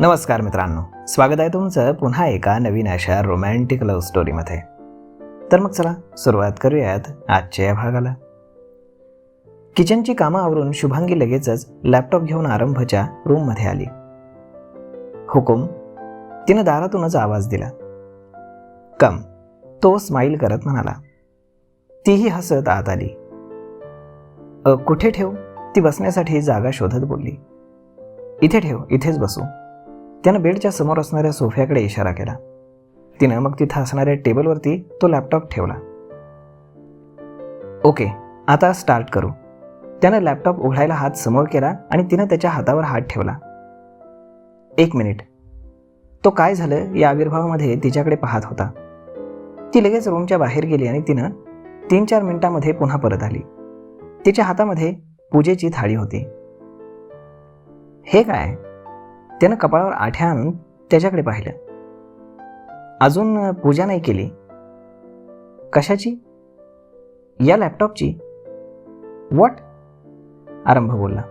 नमस्कार मित्रांनो, स्वागत आहे तुमचं पुन्हा एका नवीन अशा रोमॅन्टिक लव्ह स्टोरीमध्ये. तर मग चला सुरुवात करूयात आजच्या या भागाला. किचनची कामं आवरून शुभांगी लगेचच लॅपटॉप घेऊन आरंभच्या रूममध्ये आली. हुकुम, तिनं दारातूनच आवाज दिला. कम, तो स्माईल करत म्हणाला. तीही हसत आत आली. कुठे ठेवू? ती बसण्यासाठी जागा शोधत बोलली. इथे ठेव, इथेच बसू. त्यानं बेडच्या समोर असणाऱ्या सोफ्याकडे इशारा केला. तिनं मग तिथं असणाऱ्या टेबलवरती तो लॅपटॉप ठेवला. ओके, आता स्टार्ट करू. त्यानं लॅपटॉप उघडायला हात समोर केला आणि तिनं त्याच्या हातावर हात ठेवला. 1 मिनिट. तो काय झालं या आविर्भावामध्ये तिच्याकडे पाहत होता. ती लगेच रूमच्या बाहेर गेली आणि तिनं 3-4 मिनिटांमध्ये पुन्हा परत आली. तिच्या हातामध्ये पूजेची थाळी होती. हे काय? त्यानं कपाळावर आठ्या आणून त्याच्याकडे पाहिलं. अजून पूजा नाही केली? कशाची? या लॅपटॉपची. व्हॉट? आरंभ बोलला.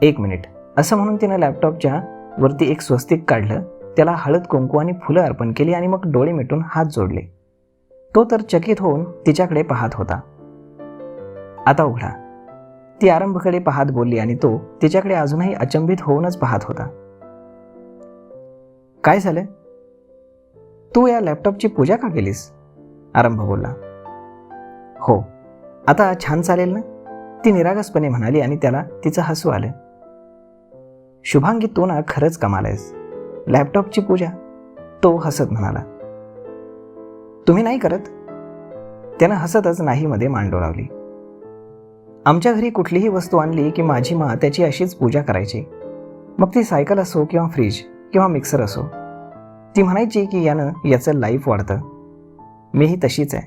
1 मिनिट असं म्हणून तिनं लॅपटॉपच्या वरती एक स्वस्तिक काढलं, त्याला हळद कुंकू आणि फुलं अर्पण केली आणि मग डोळे मिटून हात जोडले. तो तर चकित होऊन तिच्याकडे पाहत होता. आता उघडा, ती आरंभकडे पाहत बोलली आणि तो तिच्याकडे अजूनही अचंबित होऊनच पाहत होता. काय झालं? तू या लॅपटॉपची पूजा का केलीस? आरंभ बोलला. हो, आता छान चालेल ना? ती निरागसपणे म्हणाली आणि त्याला तिचं हसू आलं. शुभांगी, तू ना खरंच कमाल आहेस. लॅपटॉपची पूजा? तो हसत म्हणाला. तुम्ही नाही करत? त्यानं हसतच नाही मध्ये मान डोलावली. आमच्या घरी कुठलीही वस्तू आणली की माझी माँ त्याची अशीच पूजा करायची. मग ती सायकल असो किंवा फ्रीज किंवा मिक्सर असो. ती म्हणायची की यानं याचं लाईफ वाढतं. मीही तशीच आहे.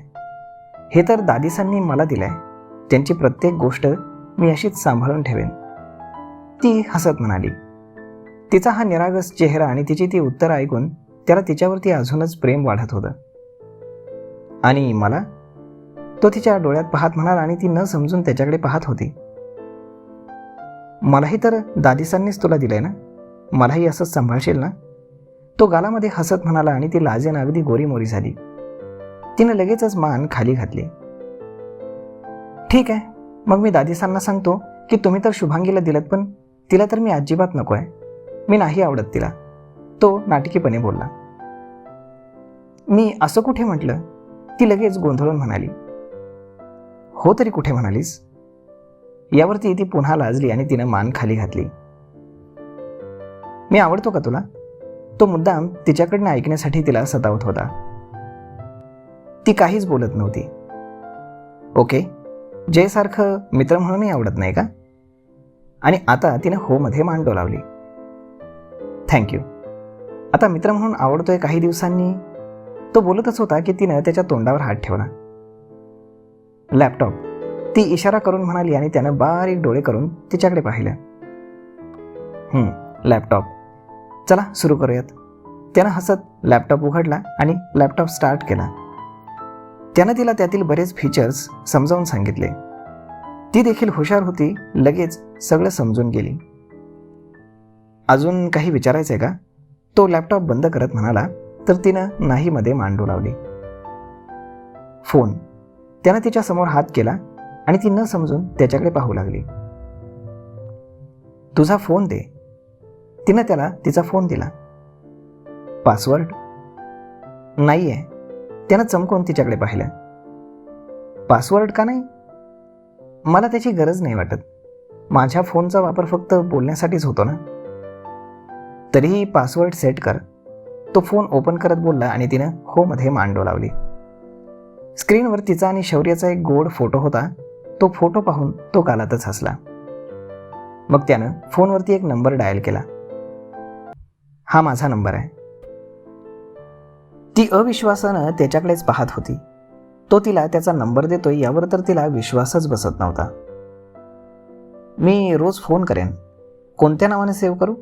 हे तर दादीसांनी मला दिलंय. त्यांची प्रत्येक गोष्ट मी अशीच सांभाळून ठेवेन. ती हसत म्हणाली. तिचा हा निरागस चेहरा आणि तिची ती उत्तरं ऐकून त्याला तिच्यावरती अजूनच प्रेम वाढत होतं. आणि मला? तो तिच्या डोळ्यात पाहत म्हणाला आणि ती न समजून त्याच्याकडे पाहत होती. मलाही तर दादीसांनीच तुला दिलंय ना, मलाही असंच सांभाळशील ना? तो गालामध्ये हसत म्हणाला आणि ती लाजेनं अगदी गोरीमोरी झाली. तिनं लगेचच मान खाली घातली. ठीक आहे, मग मी दादीसांना सांगतो की तुम्ही तर शुभांगीला दिलत, पण तिला तर मी अजिबात नको आहे. मी नाही आवडत तिला. तो नाटकीपणे बोलला. मी असं कुठे म्हटलं? ती लगेच गोंधळून म्हणाली. हो तरी कुठे म्हणालीस? यावरती ती पुन्हा लाजली आणि तिनं मान खाली घातली. मी आवडतो का तुला? तो मुद्दाम तिच्याकडनं ऐकण्यासाठी तिला सतावत होता. ती काहीच बोलत नव्हती. ओके, जयसारखं मित्र म्हणूनही आवडत नाही का? आणि आता तिनं हो मध्ये मान डोलावली. थँक्यू. आता मित्र म्हणून आवडतोय काही दिवसांनी. तो बोलतच होता की तिनं त्याच्या तोंडावर हात ठेवला. लॅपटॉप, ती इशारा करून म्हणाली आणि त्यानं बारीक डोळे करून तिच्याकडे पाहिलं. लॅपटॉप. चला सुरू करूयात. त्यानं हसत लॅपटॉप उघडला आणि लॅपटॉप स्टार्ट केला. त्यानं तिला त्यातील बरेच फीचर्स समजावून सांगितले. ती देखील हुशार होती, लगेच सगळं समजून गेली. अजून काही विचारायचं आहे का? तो लॅपटॉप बंद करत म्हणाला, तर तिनं नाही मध्ये मान डोलावली. फोन. त्यानं तिच्या समोर हात केला आणि ती न समजून त्याच्याकडे पाहू लागली. तुझा फोन दे. तिनं त्याला तिचा फोन दिला. पासवर्ड? नाही आहे. त्यानं चमकून तिच्याकडे पाहिलं. पासवर्ड का नाही? मला त्याची गरज नाही वाटत. माझ्या फोनचा वापर फक्त बोलण्यासाठीच होतो ना. तरीही पासवर्ड सेट कर. तो फोन ओपन करत बोलला आणि तिनं हो मध्ये मान डोलावली. स्क्रीनवर तिचा आणि शौर्याचा एक गोड फोटो होता. तो फोटो पाहून तो गालातच हसला. मग त्यानं फोनवरती एक नंबर डायल केला. हा माझा नंबर आहे. ती अविश्वासानं त्याच्याकडेच पाहत होती. तो तिला त्याचा नंबर देतोय यावर तर तिला विश्वासच बसत नव्हता. मी रोज फोन करेन. कोणत्या नावाने सेव्ह करू?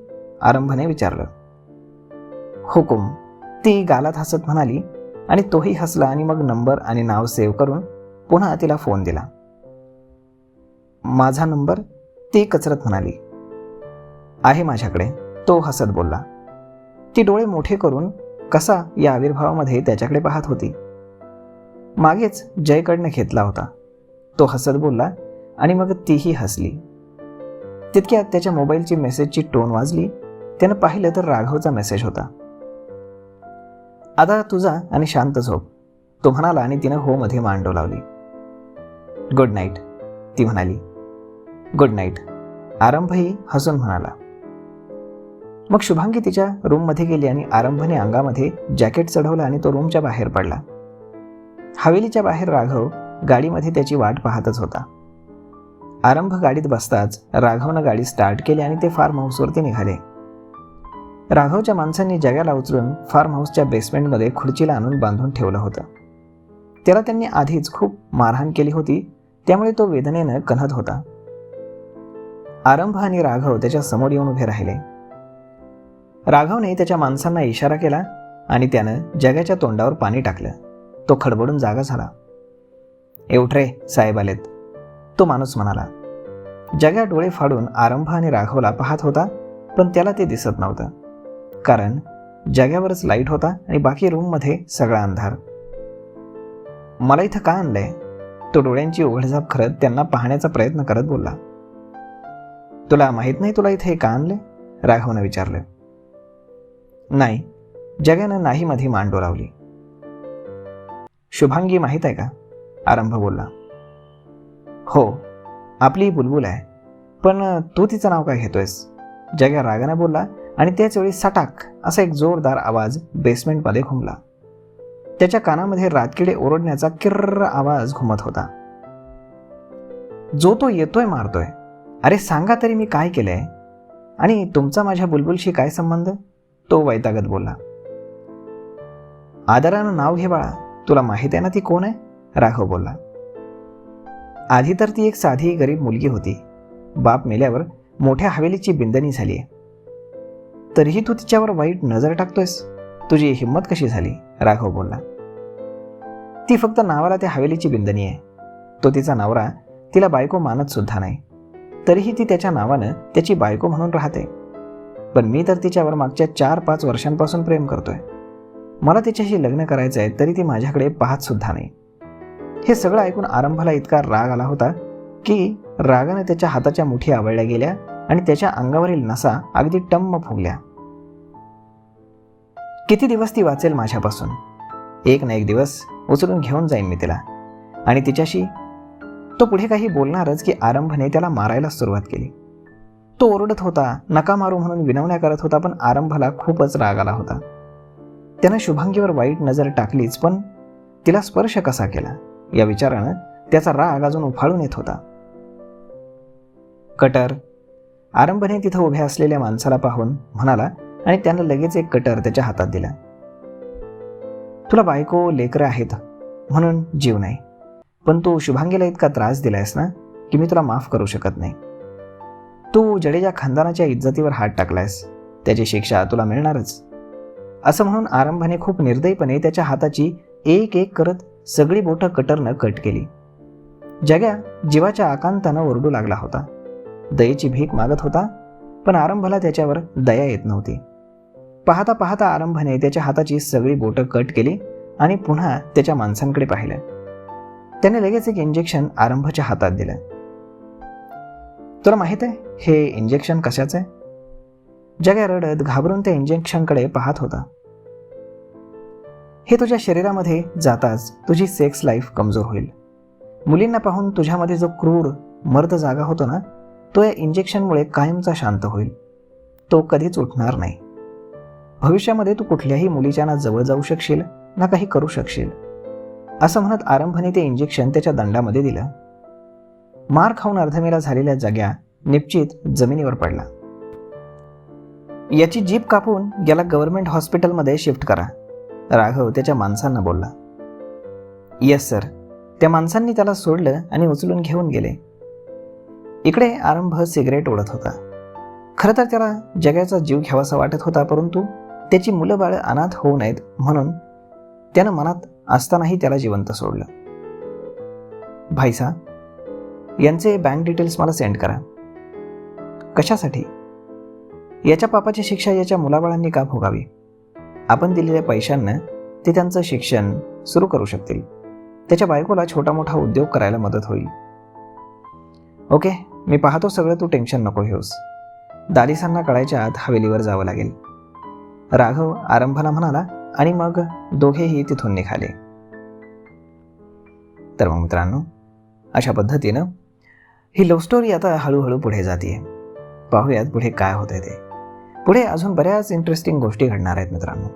आरंभने विचारलं. हुकुम, ती गालात हसत म्हणाली आणि तोही हसला आणि मग नंबर आणि नाव सेव्ह करून पुन्हा तिला फोन दिला. माझा नंबर? ती कचरत म्हणाली. आहे माझ्याकडे, तो हसत बोलला. ती डोळे मोठे करून कसा या आविर्भावामध्ये त्याच्याकडे पाहत होती. मागेच जयकडनं घेतला होता. तो हसत बोलला आणि मग तीही हसली. तितक्यात त्याच्या मोबाईलची मेसेजची टोन वाजली. त्यानं पाहिलं तर राघवचा मेसेज होता. आता तुझा आणि शांत झोप, तो म्हणाला आणि तिनं हो मध्ये मान डोलावली. गुड नाईट, ती म्हणाली. गुड नाईट, आरंभही हसून म्हणाला. मग शुभांगी तिच्या रूममध्ये गेली आणि आरंभने अंगामध्ये जॅकेट चढवलं आणि तो रूमच्या बाहेर पडला. हवेलीच्या बाहेर राघव गाडीमध्ये त्याची वाट पाहतच होता. आरंभ गाडीत बसताच राघवनं गाडी स्टार्ट केली आणि ते फार्म हाऊसवरती निघाले. राघवच्या माणसांनी जग्याला उचलून फार्म हाऊसच्या बेसमेंटमध्ये खुर्चीला आणून बांधून ठेवलं होतं. त्याला त्यांनी आधीच खूप मारहाण केली होती, त्यामुळे तो वेदनेनं कण्हत होता. आरंभ आणि राघव त्याच्या समोर येऊन उभे राहिले. राघवने त्याच्या माणसांना इशारा केला आणि त्यानं जग्याच्या तोंडावर पाणी टाकलं. तो खडबडून जागा झाला. उठ रे, साहेब आलेत, तो माणूस म्हणाला. जग्या डोळे फाडून आरंभ आणि राघवला पाहत होता, पण त्याला ते दिसत नव्हतं, कारण जग्यावरच लाईट होता आणि बाकी रूममध्ये सगळा अंधार. मला इथं का आणलंय, तो डोळ्यांची उघडझाप करत त्यांना पाहण्याचा प्रयत्न करत बोलला. तुला माहित नाही तुला इथे का आणले, राघवनं विचारलं. नाही, जग्यानं नाही मध्ये मान डोलावली. शुभांगी माहीत आहे का, आरंभ बोलला. हो, आपली बुलबुल आहे, पण तू तिचं नाव काय घेतोयस, जग्या रागाने बोलला आणि त्याच वेळी सटाक असा एक जोरदार आवाज बेसमेंटमध्ये घुमला. त्याच्या कानामध्ये रातकिडे ओरडण्याचा किर्र आवाज घुमत होता. जो तो येतोय मारतोय, अरे सांगा तरी मी काय केलंय, आणि तुमचा माझ्या बुलबुलशी काय संबंध, तो वैतागत बोलला. आदरानं नाव घे बाळा, तुला माहित आहे ना ती कोण आहे, राघव बोलला. आधी तर ती एक साधी गरीब मुलगी होती. बाप मेल्यावर मोठ्या हवेलीची बिंदणी झाली आहे. तरीही तू तिच्यावर वाईट नजर टाकतोयस, तुझी हिंमत कशी झाली, राघव बोलला. ती फक्त नावाला त्या हवेलीची बिंदणी आहे. तो तिचा नवरा तिला बायको मानत सुद्धा नाही, तरीही ती त्याच्या नावानं त्याची बायको म्हणून राहते. पण मी तर तिच्यावर मागच्या 4-5 वर्षांपासून प्रेम करतोय. मला तिच्याशी लग्न करायचं आहे, तरी ती माझ्याकडे पाहत सुद्धा नाही. हे सगळं ऐकून आरंभाला इतका राग आला होता की रागाने त्याच्या हाताच्या मुठी आवळल्या गेल्या आणि त्याच्या अंगावरील नसा अगदी टम्म फुगल्या. किती दिवस ती वाचेल माझ्यापासून, एक ना एक दिवस उचलून घेऊन जाईन मी तिला आणि तिच्याशी. तो पुढे काही बोलणारच की आरंभने त्याला मारायला सुरुवात केली. तो ओरडत होता, नका मारू म्हणून विनवण्या करत होता, पण आरंभाला खूपच राग आला होता. त्यानं शुभांगीवर वाईट नजर टाकलीच, पण तिला स्पर्श कसा केला या विचारानं त्याचा राग अजून उफाळून येत होता. कटर, आरंभने तिथं उभ्या असलेल्या माणसाला पाहून म्हणाला आणि त्यानं लगेच एक कटर त्याच्या हातात दिला. तुला बायको लेकरं आहेत म्हणून जीव नाही, पण तू शुभांगीला इतका त्रास दिलायस ना की मी तुला माफ करू शकत नाही. तू जडेजा खानदानाच्या इज्जतीवर हात टाकलायस, त्याची शिक्षा तुला मिळणारच, असं म्हणून आरंभाने खूप निर्दयीपणे त्याच्या हाताची एक एक करत सगळी बोटं कटरनं कट केली. जग्या जीवाच्या आकांतानं ओरडू लागला होता. दयेची भीक मागत होता, पण आरंभाला त्याच्यावर दया येत नव्हती. पाहता पाहता आरंभाने त्याच्या हाताची सगळी बोटं कट केली आणि पुन्हा त्याच्या माणसांकडे पाहिलं. त्याने लगेच एक इंजेक्शन आरंभाच्या हातात दिलं. तुला माहित आहे हे इंजेक्शन कशाचं आहे, जग्या रडत घाबरून त्या इंजेक्शनकडे पाहत होता. हे तुझ्या शरीरामध्ये जाताच तुझी सेक्स लाईफ कमजोर होईल. मुलींना पाहून तुझ्यामध्ये जो क्रूर मर्द जागा होतो ना, तो या इंजेक्शनमुळे कायमचा शांत होईल. तो कधीच उठणार नाही. भविष्यामध्ये तू कुठल्याही मुलीच्या ना जवळ जाऊ शकशील ना काही करू शकशील, असं म्हणत आरंभने ते इंजेक्शन त्याच्या दंडामध्ये दिलं. मार खाऊन अर्धमेला झालेल्या जग्या निश्चित जमिनीवर पडला. याची जीप कापून याला गव्हर्नमेंट हॉस्पिटलमध्ये शिफ्ट करा, राघव त्याच्या माणसांना बोलला. येस सर, त्या माणसांनी त्याला सोडलं आणि उचलून घेऊन गेले. इकडे आरंभ सिगरेट ओढत होता. खरं तर त्याला जग्याचा जीव घ्यावासा वाटत होता, परंतु त्याची मुलं बाळ अनाथ होऊ नयेत म्हणून त्यानं मनात असतानाही त्याला जिवंत सोडलं. भाईसा, यांचे बँक डिटेल्स मला सेंड करा. कशासाठी, याच्या पापाची शिक्षा याच्या मुलाबाळांनी का भोगावी? आपण दिलेल्या पैशांना ते त्यांचं शिक्षण सुरू करू शकतील. त्याच्या बायकोला छोटा मोठा उद्योग करायला मदत होईल. ओके, मी पाहतो सगळं, तू टेन्शन नको घेऊस. दालिसांना कळायच्या आत हवेलीवर जावं लागेल, राघव आरंभाला म्हणाला आणि मग दोघेही तिथून निघाले. तर मग मित्रांनो, अशा पद्धतीनं ही लव्ह स्टोरी आता हळूहळू पुढे जाते. पाहूयात पुढे काय होतंय ते. पुढे अजून बऱ्याच इंटरेस्टिंग गोष्टी घडणार आहेत मित्रांनो.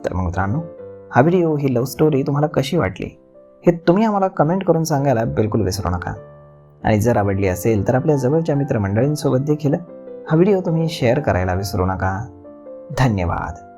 तर मग मित्रांनो, हा व्हिडिओ, ही लव्ह स्टोरी तुम्हाला कशी वाटली हे तुम्ही आम्हाला कमेंट करून सांगायला बिलकुल विसरू नका. आणि जर आवडली असेल तर आपल्या जवळच्या मित्रमंडळींसोबत देखील हा व्हिडिओ तुम्ही शेअर करायला विसरू नका. धन्यवाद.